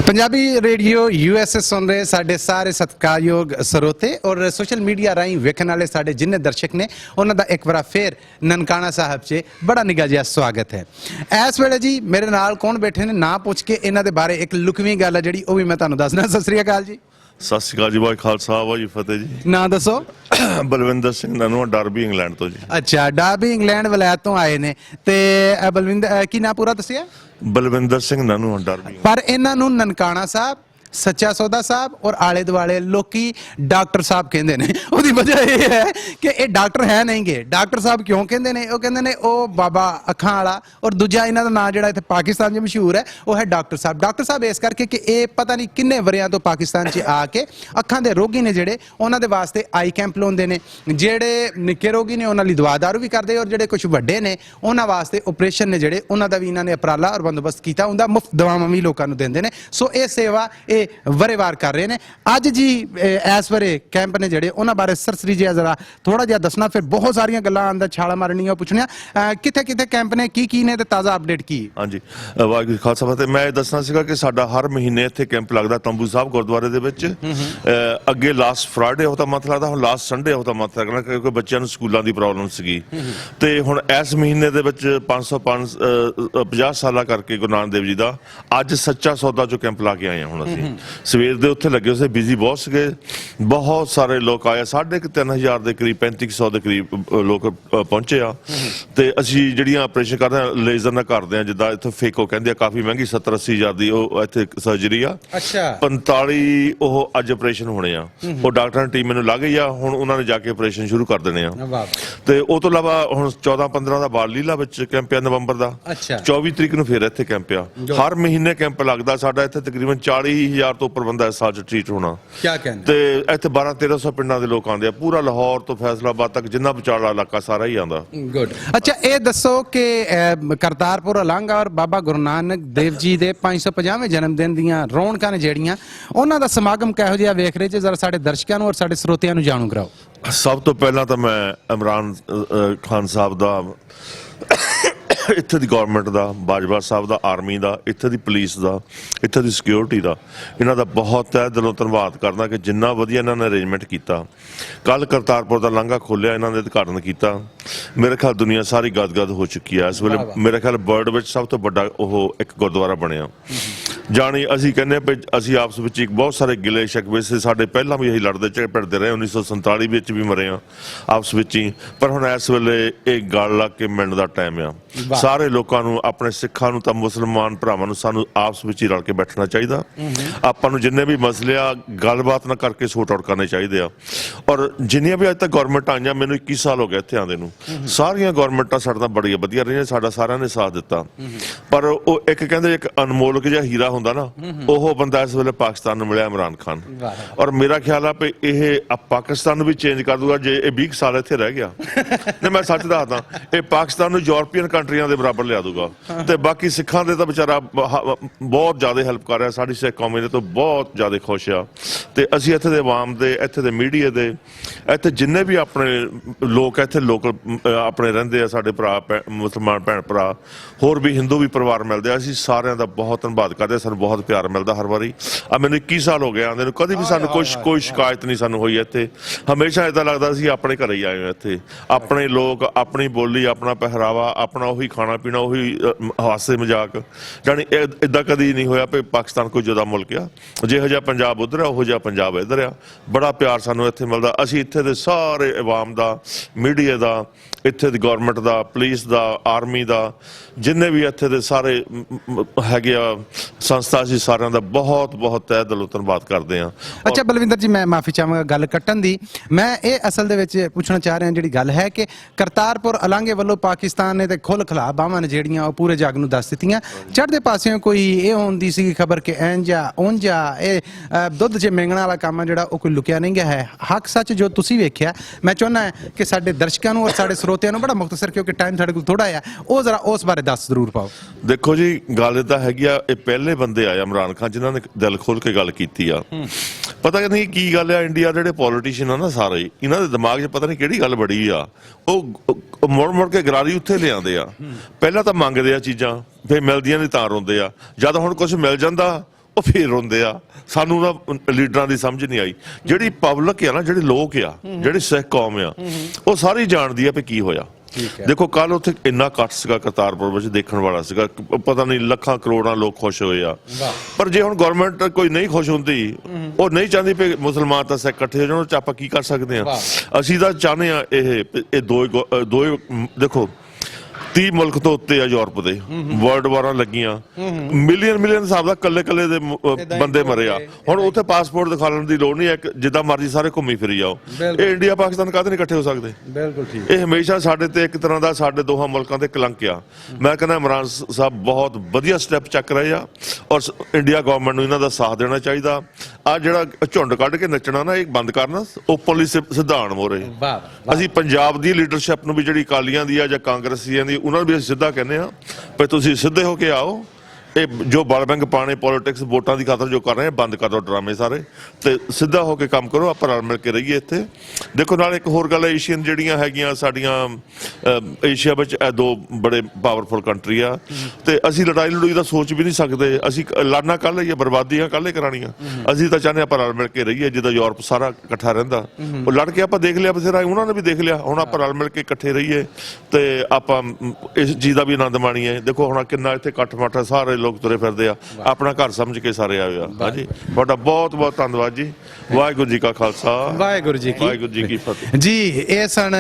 Punjabi radio USA सुन रहे साढ़े सारे सत्कारयोग सरोते और सोशल मीडिया राही वेखण वाले साढ़े जिन्ने दर्शक ने उन्हों का एक बार फिर ननकाना साहब च बड़ा निघा जिहा स्वागत है। इस वेले जी मेरे नाल कौन बैठे ने ना पुछ के इन्हां दे बारे एक लुकवी गल है जिहड़ी ओह भी मैं तुहानूं दसना। सत श्री अकाल जी। सत श्री अकाल जी। वाह खालसा वाह जी फतेह जी। ना दसो। बलविंदर सिंह ननूआ डरबी इंग्लैंड तो जी। अच्छा डरबी इंग्लैंड वलैत तो आए ने ते बलविंदर की ना पूरा दसिया बलविंदर सिंह ननूआ डरबी। पर इन्हां नूं ननकाना साहब सच्चा सौदा साहब और आले दुआले लोकी डॉक्टर साहब कहते हैं। उसकी वजह यह है कि ये डॉक्टर है नहीं गे। डॉक्टर साहब क्यों कहते हैं? वो कहते हैं ओ बाबा अखां वाला और दूजा इन्हों का नाम जो पाकिस्तान में मशहूर है वह है डॉक्टर साहब। डॉक्टर साहब इस करके कि ये पता नहीं किन्ने वरियां तो पाकिस्तान च आके अखां दे रोगी ने जेडे उन्होंने वास्ते आई कैंप लाउंदे ने। जेडे निक्के रोगी ने उन्होंने दवा दारू भी करते और जेडे कुछ वड्डे ने उन्होंने वास्ते ऑपरेशन ने जेडे उन्हों का भी इन्होंने उपराला और बंदोबस्त किया। उनका मुफ्त दवावां भी लोगों को देंदे ने। सो ये सेवा वरेवार कर रहे हैं। अज जी इस वरे कैंप ने जेडे उन्होंने बारे सरसरी जिहा जरा थोड़ा जिहा दसना, फिर बहुत सारिया गल्लां अंदर छाला मारनियां पुछनिया किथे किथे कैंप ने की ने ते ताज़ा अपडेट की। हाँ जी वाहिगुरू खालसा फतेह। मैं दसना सीगा कि साडा हर महीने इत्थे कैंप लगदा तंबू साहब गुरुद्वारे दे विच। अगे लास्ट फ्राइडे होता मत लगदा, हुण लास्ट संडे होता मत लगना क्योंकि बच्चों नूं स्कूलों की प्रॉब्लम सीगी ते हुण इस महीने दे विच 550 साल करके गुरु नानक देव जी का अज सच्चा सौदा जो कैंप ला के आए हैं। हुण असीं सवेर दे उत्थे लगे उसे बिजी बहुत सीगे, बहुत सारे लोग आए। 3,500 के करीब 3500 के करीब लोग पहुंचे आ ते असीं जिहड़ियां ऑपरेशन करदे आ लेजर नाल करदे आ। जिद्दां इत्थे फेको कहंदे आ काफ़ी महंगी 70-80 हज़ार दी ओह इत्थे सर्जरी आ। अच्छा 45 ओह अज ऑपरेशन होने आ। ओह डॉक्टरां दी टीम मैनूं ला गई आ। हुण उन्हां ने जाके ऑपरेशन शुरू कर देने आ ते उस तों इलावा हुण 14-15 दा बाल लीला विच कैंप आ नवंबर दा। 24 तरीक नूं फिर इत्थे कैंप आ। हर महीने कैंप लगदा साडा। इत्थे तकरीबन 40,000 तो उपर बंदा इस साल च ट्रीट होना। क्या कहंदे ते इत्थे 1200-1300 पिंडां दे लोक आंदे आ। पूरा लाहौर तो फैसलाबाद तक जिन्ना विचारला इलाका सारा ही आंदा। गुड। अच्छा ये दसो कि करतारपुर अलांघा और बाबा गुरु नानक देव जी के 550वें जन्मदिन दीयां रौनकां ने जिहड़ियां उन्हां दा समागम किहो जिहा वेख रहे जे? जरा साडे दर्शकां नूं और साडे श्रोतियां नूं जाणू कराओ। सब तो पहला तो मैं इमरान खान साहब दा इत्थे दी गौरमेंट दा, बाजवा साहब दा, आर्मी दा, इत्थे दी पुलिस दा, इत्थे दी सिक्योरिटी दा, इन्हां दा बहुत तहे दिलों धन्नवाद करना कि जिन्ना वधिया इन्हां ने अरेंजमेंट किया। कल करतारपुर दा लांघा खोलिया, इन्हां ने उद्घाटन किया। मेरे ख्याल दुनिया सारी गदगद हो चुकी है इस वेले। मेरे ख्याल वर्ल्ड विच सब तो बड़ा ओह एक गुरुद्वारा बनिया। जानी असीं कहने भी असीं आपस में एक बहुत सारे गिले शिकवे से साडे पहलां भी असीं लड़दे भिड़दे रहे। 1947 विच भी मरे हाँ आपस में ही। पर हुण इस वेले एक गल ला के मिलण दा टाइम आ। सारे लोगों नूं अपने सिखां नूं तां मुसलमान भरावां नूं सानूं आपस में ही रल के बैठना चाहिए। आपां नूं जिन्ने भी मसले आ गलबात ना करके सोट आउट करने चाहिए। और जिन्नियां भी अज तक गौरमेंट आईयां, मैनूं 21 साल हो गए इत्थे आंदे नूं, सारियां गौरमेंटां साडे नाल बड़ियां वधिया रहियां। साडा सारियां ने साथ दिता। पर ओह एक कहंदे एक अनमोलक जिहा हीरा हुंदा ना, ओह बंदा इस वेले पाकिस्तान नूं मिलिया इमरान खान। और मेरा ख्याल है भी यह पाकिस्तान नूं भी चेंज कर दूगा जे 20 साल इत्थे रह गया। नहीं मैं सच दसदा, ये पाकिस्तान नूं यूरोपीयन कंट्रियां दे बराबर लिया दूगा। ते बाकी सिखां दे तां बेचारा बहुत ज़्यादा हेल्प कर रहा। साडी सिख कौम तो बहुत ज़्यादा खुश आ। ते असीं इत्थे दे अवाम दे, इत्थे दे मीडिया दे, इत्थे जिन्ने भी अपने लोग इत्थे लोकल अपने रहिंदे आ साडे भरा मुसलमान भैन भरा, होर भी हिंदू भी परिवार मिलदे आ, असीं सारिआं दा बहुत धन्नवाद करदे। सानूं बहुत प्यार मिलता हर बारी। मैनूं 21 साल हो गए आंदे नूं, कदी भी सानूं कोई शिकायत नहीं सानूं होई। इत्थे हमेशा इदां लगदा असीं अपने घरे ही आए हो। इत्थे अपने लोग, अपनी बोली, अपना पहरावा, अपना उही खाना पीना, उही हासे मजाक। जानी इदां कदी नहीं होया भी पाकिस्तान कोई जुदा मुल्क आ। जिहो जिहा पंजाब उधर आ उहो जिहा पंजाब इधर आ। बड़ा प्यार सानूं इत्थे मिलदा। असीं इत्थे दे सारे अवाम दा, मीडिया दा, इत्थे दी गौरमेंट दा, पुलिस दा, आर्मी दा, जिन्ने भी इत्थे दे सारे हैगे आ संस्था, असीं सारिआं दा बहुत बहुत तहे दिलों धन्नवाद करदे हां। अच्छा बलविंदर जी मैं माफ़ी चाहांगा गल कट्टण दी। मैं ये असल दे विच पुछना चाह रहा जिहड़ी गल है कि करतारपुर अलांघे वालों पाकिस्तान ने ते खुल खिला बावां ने जिहड़ियां ओह पूरे जग नूं दस दित्तियां। चढ़दे पासिओं कोई ये होंदी सी खबर कि इंज आ उंज आ, ये दुੱਧ च मेंगण वाला काम जिहड़ा ओह कोई लुकिया नहीं गया है। हक सच जो तुसीं वेखिआ मैं चाहुंदा है कि साडे दर्शकां नूं और साडे श्रोतिਆਂ नूं बड़ा मुख्तसर क्योंकि टाइम साडे कोल थोड़ा आ ਉਹ जरा उस बारे दस जरूर पाओ। देखो जी गल इदां हैगी आ, ये पहले बंदे आए इमरान खान जिन्हां ने दिल खोल के गल कीती आ। पता नहीं की गल आ, इंडिया दे पॉलिटिशियन आ ना सारे इन्हां दे दिमाग 'च पता नहीं किहड़ी गल बड़ी आ। ਉਹ ਮੁੜ ਮੁੜ ਕੇ ਗਰਾਰੀ ਉੱਥੇ ਲਿਆਉਂਦੇ ਆ। ਪਹਿਲਾਂ ਤਾਂ ਮੰਗਦੇ ਆ ਚੀਜ਼ਾਂ, ਫਿਰ ਮਿਲਦੀਆਂ ਨਹੀਂ ਤਾਂ ਰੋਂਦੇ ਆ। ਜਦ ਹੁਣ ਕੁਝ ਮਿਲ ਜਾਂਦਾ ਉਹ ਫੇਰ ਰੋਂਦੇ ਆ। ਸਾਨੂੰ ਨਾ ਲੀਡਰਾਂ ਦੀ ਸਮਝ ਨਹੀਂ ਆਈ। ਜਿਹੜੀ ਪਬਲਿਕ ਆ ਨਾ, ਜਿਹੜੇ ਲੋਕ ਆ, ਜਿਹੜੀ ਸਿੱਖ ਕੌਮ ਆ, ਉਹ ਸਾਰੀ ਜਾਣਦੀ ਆ ਵੀ ਕੀ ਹੋਇਆ। ਦੇਖੋ ਕੱਲ ਉੱਥੇ ਇੰਨਾ ਇਕੱਠ ਸੀਗਾ ਕਰਤਾਰਪੁਰ ਵਿੱਚ, ਦੇਖਣ ਵਾਲਾ ਸੀਗਾ, ਪਤਾ ਨਹੀਂ ਲੱਖਾਂ ਕਰੋੜਾਂ ਲੋਕ ਖੁਸ਼ ਹੋਏ ਆ। ਪਰ ਜੇ ਹੁਣ ਗਵਰਨਮੈਂਟ ਕੋਈ ਨਹੀਂ ਖੁਸ਼ ਹੁੰਦੀ, ਉਹ ਨਹੀਂ ਚਾਹੁੰਦੀ ਵੀ ਮੁਸਲਮਾਨ ਤਾਂ ਸਿੱਖ ਇਕੱਠੇ ਹੋ ਜਾਣ, ਉਹ 'ਚ ਆਪਾਂ ਕੀ ਕਰ ਸਕਦੇ ਆ? ਅਸੀਂ ਤਾਂ ਚਾਹੁੰਦੇ ਆ ਇਹ ਦੋ ਦੇਖੋ 30 ਮੁਲਕ ਤੋਂ ਉੱਤੇ ਆ ਯੂਰਪ ਦੇ, ਵਰਲਡ ਵਾਰਾਂ ਲੱਗੀਆਂ, ਮਿਲੀਅਨ ਹਿਸਾਬ ਦਾ ਕੱਲੇ ਦੇ ਬੰਦੇ ਮਰੇ ਆ। ਹੁਣ ਉੱਥੇ ਪਾਸਪੋਰਟ ਦਿਖਾ ਲੈਣ ਦੀ ਲੋੜ ਨਹੀਂ ਹੈ, ਜਿੱਦਾਂ ਮਰਜ਼ੀ ਸਾਰੇ ਘੁੰਮੀ ਫਿਰੀ ਜਾਓ। ਇਹ ਇੰਡੀਆ ਪਾਕਿਸਤਾਨ ਕਾਹਦੇ ਨਹੀਂ ਇਕੱਠੇ ਹੋ ਸਕਦੇ? ਬਿਲਕੁਲ ਠੀਕ। ਇਹ ਹਮੇਸ਼ਾ ਸਾਡੇ ਤੇ ਇੱਕ ਤਰ੍ਹਾਂ ਦਾ ਸਾਡੇ ਦੋਹਾਂ ਮੁਲਕਾਂ ਤੇ ਕਲੰਕ ਆ। ਮੈਂ ਕਹਿੰਦਾ ਇਮਰਾਨ ਸਾਹਿਬ ਬਹੁਤ ਵਧੀਆ ਸਟੈਪ ਚੱਕ ਰਹੇ ਆ, ਔਰ ਇੰਡੀਆ ਗਵਰਨਮੈਂਟ ਨੂੰ ਇਹਨਾਂ ਦਾ ਸਾਥ ਦੇਣਾ ਚਾਹੀਦਾ। ਆ ਜਿਹੜਾ ਝੁੰਡ ਕੱਢ ਕੇ ਨੱਚਣਾ ਨਾ, ਇਹ ਬੰਦ ਕਰਨਾ, ਓਪਨਲੀ ਸਿਧਾਣ ਮੋਰੇ। ਅਸੀਂ ਪੰਜਾਬ ਦੀ ਲੀਡਰਸ਼ਿਪ ਨੂੰ ਵੀ, ਜਿਹੜੀ ਅਕਾਲੀਆਂ ਦੀ ਆ ਜਾਂ ਕਾਂਗਰਸੀਆਂ ਦੀ, ਉਹਨਾਂ ਨੂੰ ਵੀ ਅਸੀਂ ਸਿੱਧਾ ਕਹਿੰਦੇ ਆ ਵੀ ਤੁਸੀਂ ਸਿੱਧੇ ਹੋ ਕੇ ਆਓ। ਇਹ ਜੋ ਬਲ ਬੈਂਕ ਪਾਣੇ, ਪੋਲਿਟਿਕਸ, ਵੋਟਾਂ ਦੀ ਖਾਤਰ ਜੋ ਕਰ ਰਹੇ ਆ, ਬੰਦ ਕਰ ਦਿਓ ਡਰਾਮੇ ਸਾਰੇ, ਤੇ ਸਿੱਧਾ ਹੋ ਕੇ ਕੰਮ ਕਰੋ। ਆਪਾਂ ਰਲ ਮਿਲ ਕੇ ਰਹੀਏ ਇੱਥੇ। ਦੇਖੋ ਨਾਲ ਇੱਕ ਹੋਰ ਗੱਲ, ਏਸ਼ੀਅਨ ਜਿਹੜੀਆਂ ਹੈਗੀਆਂ ਸਾਡੀਆਂ, ਏਸ਼ੀਆ ਵਿੱਚ ਇਹ ਦੋ ਬੜੇ ਪਾਵਰਫੁਲ ਕੰਟਰੀ ਆ, ਤੇ ਅਸੀਂ ਲੜਾਈ ਦਾ ਸੋਚ ਵੀ ਨਹੀਂ ਸਕਦੇ। ਅਸੀਂ ਲੜਨਾ ਕੱਲ੍ਹ ਹੀ ਆ, ਬਰਬਾਦੀਆਂ ਕੱਲ੍ਹ ਹੀ ਕਰਾਉਣੀਆਂ। ਅਸੀਂ ਤਾਂ ਚਾਹੁੰਦੇ ਆਪਾਂ ਰਲ ਮਿਲ ਕੇ ਰਹੀਏ, ਜਿੱਦਾਂ ਯੂਰਪ ਸਾਰਾ ਇਕੱਠਾ ਰਹਿੰਦਾ। ਉਹ ਲੜ ਕੇ ਆਪਾਂ ਦੇਖ ਲਿਆ ਬਥੇਰਾ, ਉਹਨਾਂ ਨੇ ਵੀ ਦੇਖ ਲਿਆ। ਹੁਣ ਆਪਾਂ ਰਲ ਮਿਲ ਕੇ ਇਕੱਠੇ ਰਹੀਏ ਤੇ ਆਪਾਂ ਇਸ ਚੀਜ਼ ਦਾ ਵੀ ਆਨੰਦ ਮਾਣੀਏ। ਦੇਖੋ ਹੁਣ ਕਿੰਨਾ ਇੱਥੇ ਇਕੱਠ ਮੱਠ, ਸਾਰੇ ਲੋਕ ਤੁਰੇ ਫਿਰਦੇ ਆ, ਆਪਣਾ ਘਰ ਸਮਝ ਕੇ ਸਾਰੇ ਆਏ ਆ। ਹਾਂਜੀ, ਤੁਹਾਡਾ ਬਹੁਤ ਬਹੁਤ ਧੰਨਵਾਦ ਜੀ। ਵਾਹਿਗੁਰੂ ਜੀ ਕਾ ਖਾਲਸਾ, ਵਾਹਿਗੁਰੂ ਜੀ ਕੀ ਫਤਿਹ ਜੀ। ਇਹ ਸਨ,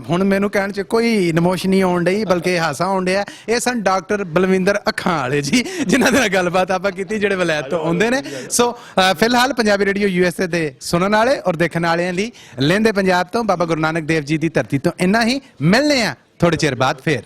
ਹੁਣ ਮੈਨੂੰ ਕਹਿਣ ਚ ਕੋਈ ਇਮੋਸ਼ਨ ਨਹੀਂ ਆਉਣ ਡਈ, ਬਲਕਿ ਹਾਸਾ ਆਉਣ ਡਿਆ। ਇਹ ਸਨ ਡਾਕਟਰ ਬਲਵਿੰਦਰ ਅੱਖਾਂ ਵਾਲੇ ਜੀ, ਜਿਨ੍ਹਾਂ ਦੇ ਨਾਲ ਗੱਲਬਾਤ ਆਪਾਂ ਕੀਤੀ, ਜਿਹੜੇ ਵਲਾਇਤ ਤੋਂ ਆਉਂਦੇ ਨੇ। ਸੋ ਫਿਲਹਾਲ ਪੰਜਾਬੀ ਰੇਡੀਓ USA ਤੇ ਸੁਣਨ ਵਾਲੇ ਔਰ ਦੇਖਣ ਵਾਲਿਆਂ ਲਈ ਲਹਿੰਦੇ ਪੰਜਾਬ ਤੋਂ, ਬਾਬਾ ਗੁਰੂ ਨਾਨਕ ਦੇਵ ਜੀ ਦੀ ਧਰਤੀ ਤੋਂ ਇੰਨਾ ਹੀ। ਮਿਲਨੇ ਆ ਥੋੜੇ ਚਿਰ ਬਾਅਦ ਫੇਰ।